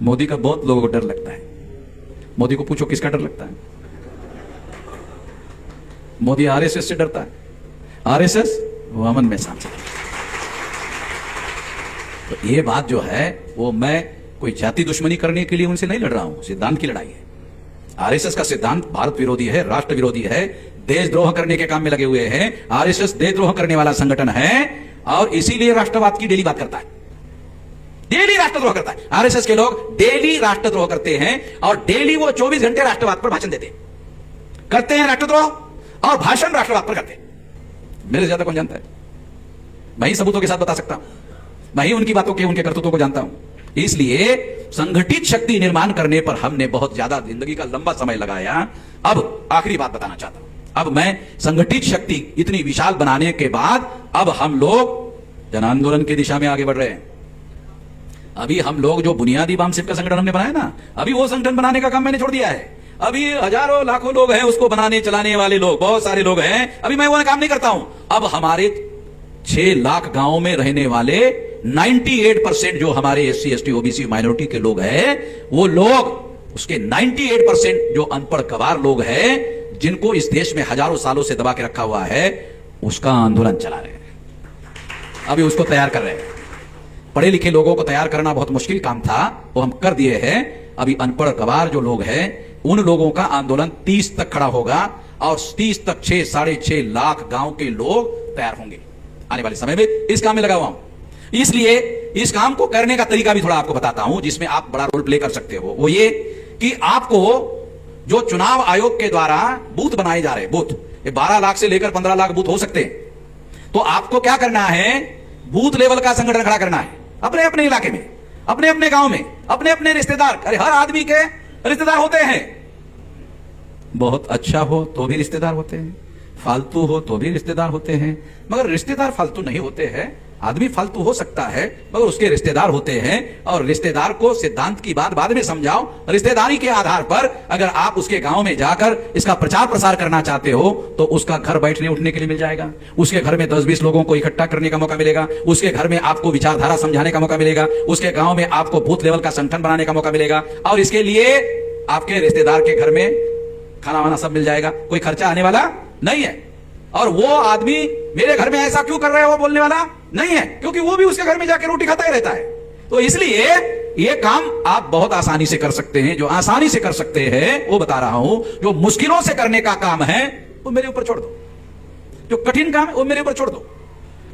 मोदी का बहुत लोगों को डर लगता है। मोदी को पूछो किसका डर लगता है? मोदी आरएसएस से डरता है। आरएसएस वो अमन मेहसान से। तो ये बात जो है वो मैं कोई जाति दुश्मनी करने के लिए उनसे नहीं लड़ रहा हूं, सिद्धांत की लड़ाई है। आरएसएस का सिद्धांत भारत विरोधी है, राष्ट्र विरोधी है, देशद्रोह करने के काम में लगे हुए हैं। आरएसएस देशद्रोह करने वाला संगठन है और इसीलिए राष्ट्रवाद की डेली बात करता है, डेली राष्ट्रद्रोह करता है। आरएसएस के लोग डेली राष्ट्रद्रोह करते हैं और डेली वो 24 घंटे राष्ट्रवाद पर भाषण देते हैं, करते हैं राष्ट्रद्रोह और भाषण राष्ट्रवाद पर करते हैं। मेरे से ज्यादा कौन जानता है? मैं ही सबूतों के साथ बता सकता हूं, मैं ही उनकी बातों के उनके कर्तव्यों को जानता हूं। इसलिए संगठित शक्ति निर्माण करने पर हमने बहुत ज्यादा जिंदगी का लंबा समय लगाया। अब आखिरी बात बताना चाहता हूं, अब मैं संगठित शक्ति इतनी विशाल बनाने के बाद अब हम लोग जन आंदोलन की दिशा में आगे बढ़ रहे हैं। अभी हम लोग जो बुनियादी वामसिफ का संगठन हमने बनाया ना, अभी वो संगठन बनाने का काम मैंने छोड़ दिया है। अभी हजारों लाखों लोग हैं उसको बनाने चलाने वाले लोग, बहुत सारे लोग हैं, अभी मैं वो काम नहीं करता हूं। अब हमारे 6 लाख गांवों में रहने वाले 98% जो हमारे एससी एसटी ओबीसी माइनॉरिटी के लोग हैं, वो लोग उसके 98% जो अनपढ़ गवार लोग हैं, जिनको इस देश में हजारों सालों से दबा के रखा हुआ है, उसका आंदोलन चला रहे हैं। अभी उसको तैयार कर रहे हैं। पढ़े लिखे लोगों को तैयार करना बहुत मुश्किल काम था, वो हम कर दिए हैं। अभी अनपढ़ गवार जो लोग हैं, उन लोगों का आंदोलन 30 तक खड़ा होगा और 30 तक 6 साढ़े 6 लाख गांव के लोग तैयार होंगे आने वाले समय में। इस काम में लगा हुआ हूं, इसलिए इस काम को करने का तरीका भी थोड़ा आपको बताता हूं, जिसमें आप बड़ा रोल प्ले कर सकते हो। वो ये कि आपको जो चुनाव आयोग के द्वारा बूथ बनाए जा रहे हैं, बूथ 12 लाख से लेकर 15 लाख बूथ हो सकते हैं, तो आपको क्या करना है? बूथ लेवल का संगठन खड़ा करना है अपने अपने इलाके में, अपने अपने गांव में, अपने अपने रिश्तेदार। अरे हर आदमी के रिश्तेदार होते हैं, बहुत अच्छा हो तो भी रिश्तेदार होते हैं, फालतू हो तो भी रिश्तेदार होते हैं, मगर रिश्तेदार फालतू नहीं होते हैं। आदमी फालतू हो सकता है मगर उसके रिश्तेदार होते हैं। और रिश्तेदार को सिद्धांत की बात बाद में समझाओ, रिश्तेदारी के आधार पर अगर आप उसके गांव में जाकर इसका प्रचार प्रसार करना चाहते हो तो उसका घर बैठने उठने के लिए मिल जाएगा, उसके घर में 10-20 लोगों को इकट्ठा करने का मौका मिलेगा, उसके घर में आपको विचारधारा समझाने का मौका मिलेगा, उसके गांव में आपको बूथ लेवल का संगठन बनाने का मौका मिलेगा और इसके लिए आपके रिश्तेदार के घर में खाना वाना सब मिल जाएगा, कोई खर्चा आने वाला नहीं है। और वो आदमी मेरे घर में ऐसा क्यों कर रहा है वो बोलने वाला नहीं है, क्योंकि वो भी उसके घर में जाके रोटी खाता ही रहता है। तो इसलिए ये काम आप बहुत आसानी से कर सकते हैं। जो आसानी से कर सकते हैं वो बता रहा हूं, जो मुश्किलों से करने का काम है वो मेरे ऊपर छोड़ दो, जो कठिन काम है वो मेरे ऊपर छोड़ दो।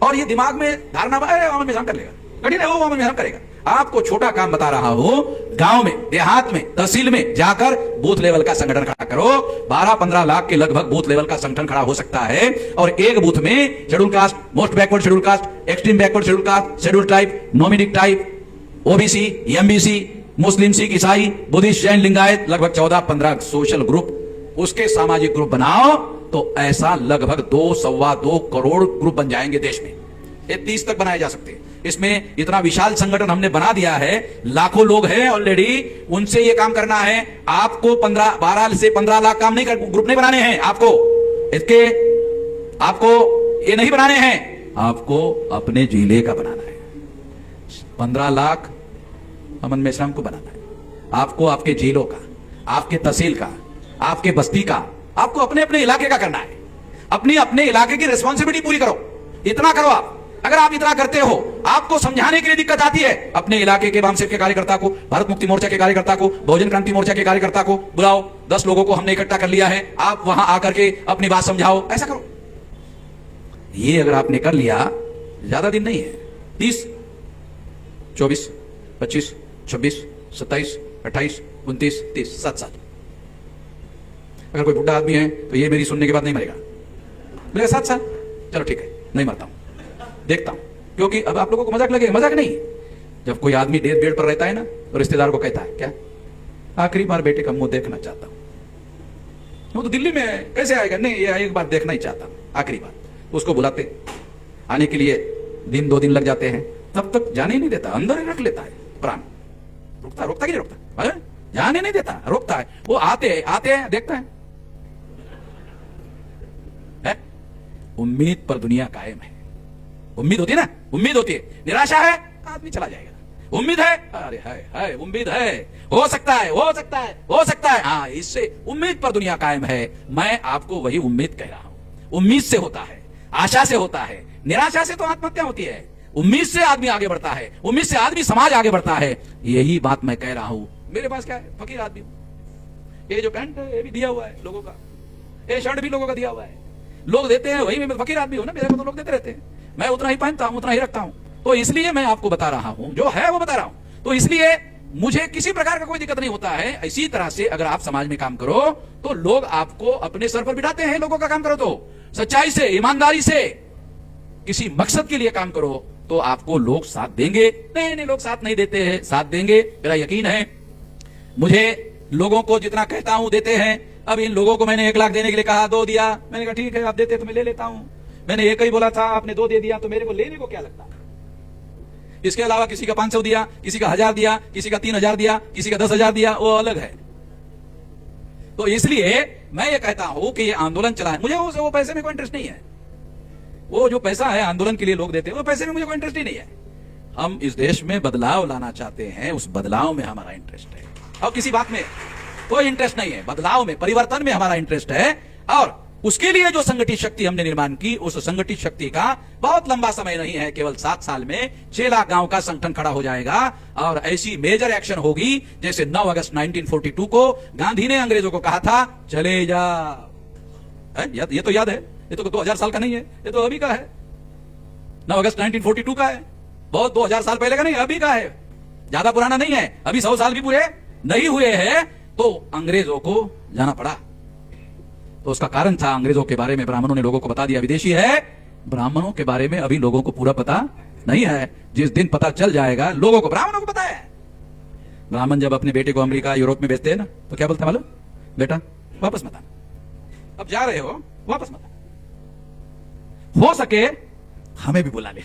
और ये दिमाग में धारणा अमन मेहसान कर लेगा, कठिन है वो अमन मेहसान करेगा। आपको छोटा काम बता रहा हूं, गांव में, देहात में, तहसील में जाकर बूथ लेवल का संगठन खड़ा करो। 12-15 लाख के लगभग बूथ लेवल का संगठन खड़ा हो सकता है और एक बूथ में schedule caste, most backward schedule caste, extreme backward schedule caste, schedule tribe, nomadic tribe, OBC, MBC, Muslim, Sikh, ईसाई, बुद्धिस्ट, जैन, लिंगायत, लगभग 14-15 सोशल ग्रुप, उसके सामाजिक ग्रुप बनाओ तो ऐसा लगभग 2-2.25 करोड़ ग्रुप बन जाएंगे देश में। ये 30 तक बनाए जा सकते हैं। इसमें इतना विशाल संगठन हमने बना दिया है, लाखों लोग हैं ऑलरेडी, उनसे ये काम करना है। आपको 12 से 15 लाख काम नहीं ग्रुप नहीं बनाने हैं, आपको ये नहीं बनाने हैं, आपको अपने जिले का बनाना है। 15 लाख अमन मेहसान को बनाना है, आपको आपके जिलों का, आपके तहसील का, आपके बस्ती का, आपको अपने अपने इलाके का करना है। अपने अपने इलाके की रिस्पॉन्सिबिलिटी पूरी करो, इतना करो आप। अगर आप इतना करते हो, आपको समझाने के लिए दिक्कत आती है, अपने इलाके के वामसिफ के कार्यकर्ता को, भारत मुक्ति मोर्चा के कार्यकर्ता को, बहुजन क्रांति मोर्चा के कार्यकर्ता को बुलाओ, 10 लोगों को हमने इकट्ठा कर लिया है, आप वहां आकर के अपनी बात समझाओ, ऐसा करो। ये अगर आपने कर लिया, ज्यादा दिन नहीं है, 30, 24, 25, 26, 27, 28, 29, 30, 7 साल। अगर कोई बुढ़ा आदमी है तो ये मेरी सुनने के बाद नहीं मरेगा, मेरे 7 साल, चलो ठीक है, नहीं मरता हूं, देखता हूं। क्योंकि अब आप लोगों को मजाक लगेगा, मजाक नहीं। जब कोई आदमी डेथ बेड पर रहता है ना, तो रिश्तेदार को कहता है क्या, आखिरी बार बेटे का मुंह देखना चाहता हूं। वो तो दिल्ली में है, कैसे आएगा? नहीं, ये एक बार देखना ही चाहता हूं, आखिरी बार। तो उसको बुलाते, आने के लिए 1-2 दिन लग जाते हैं, तब तक जाने ही नहीं देता, अंदर ही रख लेता है प्राण। रोकता कि नहीं रोकता? जाने नहीं देता, रोकता है। वो आते हैं, देखता है। उम्मीद पर दुनिया कायम है। उम्मीद होती है ना, उम्मीद होती है, निराशा है, आदमी चला जाएगा। उम्मीद है, अरे है उम्मीद है, हो सकता है, हो सकता है, हो सकता है, हाँ, इससे उम्मीद पर दुनिया कायम है। मैं आपको वही उम्मीद कह रहा हूं। उम्मीद से होता है, आशा से होता है, निराशा से तो आत्महत्या होती है। उम्मीद से आदमी आगे बढ़ता है, उम्मीद से आदमी समाज आगे बढ़ता है। यही बात मैं कह रहा हूं। मेरे पास क्या है, फकीर आदमी हूं। ये जो पैंट है ये भी दिया हुआ है लोगों का, ये शर्ट भी लोगों का दिया हुआ है, लोग देते हैं, वही मैं फकीर आदमी हूं ना, मेरे को तो लोग देते रहते हैं, मैं उतना ही पहनता हूं, उतना ही रखता हूं। तो इसलिए मैं आपको बता रहा हूं, जो है वो बता रहा हूं। तो इसलिए मुझे किसी प्रकार का कोई दिक्कत नहीं होता है। इसी तरह से अगर आप समाज में काम करो तो लोग आपको अपने सर पर बिठाते हैं। लोगों का काम करो तो सच्चाई से, ईमानदारी से, किसी मकसद के लिए काम करो तो आपको लोग साथ देंगे। नहीं, लोग साथ नहीं देते हैं, साथ देंगे, मेरा यकीन है। मुझे लोगों को जितना कहता हूं देते हैं। अब इन लोगों को मैंने 1 लाख देने के लिए कहा, 2 दिया, मैंने कहा ठीक है आप देते तो मैं ले लेता हूं। मैंने 1 ही बोला था, आपने 2 दे दिया, तो मेरे को लेने को क्या लगता है। इसके अलावा किसी का 500 दिया, किसी का 1000 दिया, किसी का 3000 दिया, किसी का 10,000 दिया, वो अलग है। तो इसलिए मैं ये कहता हूं कि ये आंदोलन चला है, मुझे वो पैसे में कोई इंटरेस्ट नहीं है। वो जो पैसा है आंदोलन के लिए लोग देते हैं, वो पैसे में मुझे कोई इंटरेस्ट ही नहीं है। हम इस देश में बदलाव लाना चाहते हैं, उस बदलाव में हमारा इंटरेस्ट है, और किसी बात में कोई इंटरेस्ट नहीं है। बदलाव में, परिवर्तन में हमारा इंटरेस्ट है। और उसके लिए जो संगठित शक्ति हमने निर्माण की, उस संगठित शक्ति का बहुत लंबा समय नहीं है, केवल 7 साल में 6 लाख गांव का संगठन खड़ा हो जाएगा। और ऐसी मेजर एक्शन होगी जैसे 9 अगस्त 1942 को गांधी ने अंग्रेजों को कहा था चले जाओ। ये तो याद है, ये तो 2000 साल का नहीं है, ये तो अभी का है। 9 अगस्त 1942 का है, बहुत 2000 साल पहले का नहीं, अभी का है, ज्यादा पुराना नहीं है। अभी 100 साल भी पूरे नहीं हुए हैं तो अंग्रेजों को जाना पड़ा। तो उसका कारण था, अंग्रेजों के बारे में ब्राह्मणों ने लोगों को बता दिया विदेशी है। ब्राह्मणों के बारे में अभी लोगों को पूरा पता नहीं है। जिस दिन पता चल जाएगा लोगों को, ब्राह्मणों को पता है। ब्राह्मण जब अपने बेटे को अमेरिका, यूरोप में भेजते हैं ना, तो क्या बोलते हैं मालूम, बेटा वापस मत आना, अब जा रहे हो वापस मत आना, हो सके हमें भी बुला ले।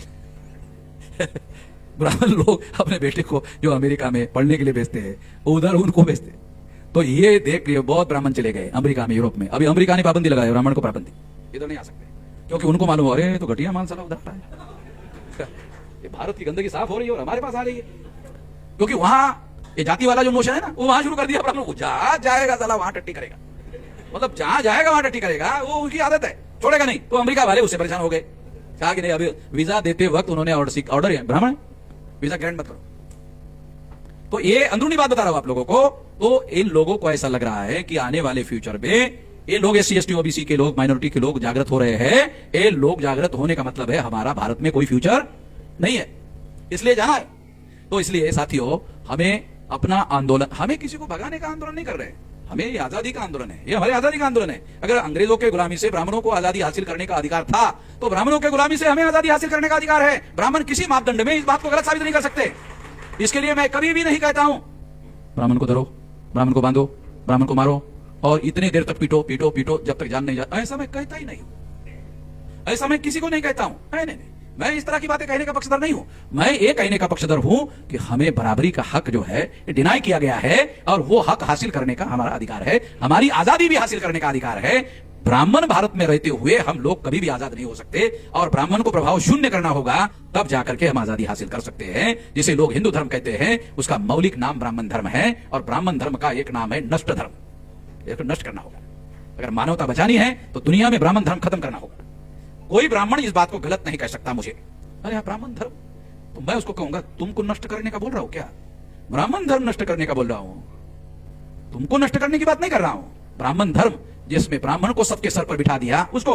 ब्राह्मण लोग अपने बेटे को जो अमेरिका में पढ़ने के लिए भेजते हैं, उधर उनको भेजते हैं। तो ये देख के बहुत ब्राह्मण चले गए अमेरिका में, यूरोप में। अभी अमेरिका ने पाबंदी लगाई, ब्राह्मण को पाबंदी, इधर नहीं आ सकते, क्योंकि उनको मालूम, अरे तो घटिया माल साला उधर है, ये भारत की गंदगी साफ हो रही है और हमारे पास आ रही है। क्योंकि वहां ये जाति वाला जो मोशन है ना, वो वहां शुरू कर दिया ब्राह्मणों को। जहां जाएगा साला वहां टट्टी करेगा, मतलब जहां जाएगा वहां टट्टी करेगा, वो उनकी आदत है, छोड़ेगा नहीं। तो अमेरिका वाले उससे परेशान हो गए, कहा कि नहीं, अभी वीजा देते वक्त उन्होंने ऑर्डर है, ब्राह्मण वीजा ग्रांट मत करो। तो ये अंदरूनी बात बता रहा हूं आप लोगों को। तो इन लोगों को ऐसा लग रहा है कि आने वाले फ्यूचर में ये लोग SC ST OBC के लोग, माइनॉरिटी के लोग जागृत हो रहे हैं। ये लोग जागृत होने का मतलब है हमारा भारत में कोई फ्यूचर नहीं है, इसलिए जाना है। तो इसलिए साथियों, हमें अपना आंदोलन, हमें किसी को भगाने का आंदोलन नहीं कर रहे, हमें ये आजादी का आंदोलन है, ये हमारे आजादी का आंदोलन है। अगर अंग्रेजों के गुलामी से ब्राह्मणों को आजादी हासिल करने का अधिकार था, तो ब्राह्मणों के गुलामी से हमें आजादी हासिल करने का अधिकार है। ब्राह्मण किसी मापदंड में इस बात को गलत साबित नहीं कर सकते। इसके लिए मैं कभी भी नहीं कहता हूं ब्राह्मण को धरो, ब्राह्मण को बांधो, ब्राह्मण को मारो और इतने देर तक पीटो पीटो पीटो जब तक जान नहीं जाता। ऐसा मैं कहता ही नहीं, ऐसा मैं किसी को नहीं कहता हूं। नहीं, मैं इस तरह की बातें कहने का पक्षधर नहीं हूं। मैं ये कहने का पक्षधर हूं कि हमें बराबरी का हक जो है डिनाई किया गया है, और वो हक हासिल करने का हमारा अधिकार है, हमारी आजादी भी हासिल करने का अधिकार है। ब्राह्मण भारत में रहते हुए हम लोग कभी भी आजाद नहीं हो सकते, और ब्राह्मण को प्रभाव शून्य करना होगा, तब जाकर के हम आजादी हासिल कर सकते हैं। जिसे लोग हिंदू धर्म कहते हैं, उसका मौलिक नाम ब्राह्मण धर्म है, और ब्राह्मण धर्म का एक नाम है नष्ट धर्म। इसको नष्ट करना होगा। अगर मानवता बचानी है तो दुनिया में ब्राह्मण धर्म खत्म करना होगा। कोई ब्राह्मण इस बात को गलत नहीं कह सकता मुझे, अरे हाँ ब्राह्मण धर्म, तो मैं उसको कहूंगा तुमको नष्ट करने का बोल रहा हूं क्या? ब्राह्मण धर्म नष्ट करने का बोल रहा हूं, तुमको नष्ट करने की बात नहीं कर रहा हूं। ब्राह्मण धर्म जिसमें ब्राह्मण को सबके सर पर बिठा दिया, उसको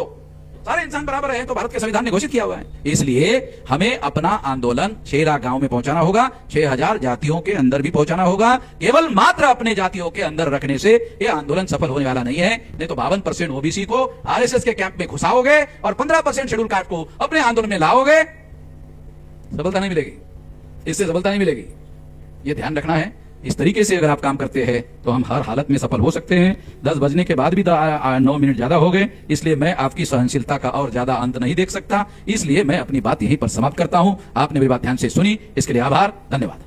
सारे इंसान बराबर है, तो भारत के संविधान ने घोषित किया हुआ है। इसलिए हमें अपना आंदोलन 6 लाख गांव में पहुंचाना होगा, 6000 जातियों के अंदर भी पहुंचाना होगा। केवल मात्र अपने जातियों के अंदर रखने से यह आंदोलन सफल होने वाला नहीं है। नहीं तो 52% OBC को RSS के कैंप में घुसाओगे और 15% शेड्यूल कास्ट को अपने आंदोलन में लाओगे, सफलता नहीं मिलेगी, इससे सफलता नहीं मिलेगी। यह ध्यान रखना है। इस तरीके से अगर आप काम करते हैं तो हम हर हालत में सफल हो सकते हैं। 10 बजने के बाद भी 9 मिनट ज्यादा हो गए, इसलिए मैं आपकी सहनशीलता का और ज्यादा अंत नहीं देख सकता। इसलिए मैं अपनी बात यहीं पर समाप्त करता हूं। आपने मेरी बात ध्यान से सुनी, इसके लिए आभार, धन्यवाद।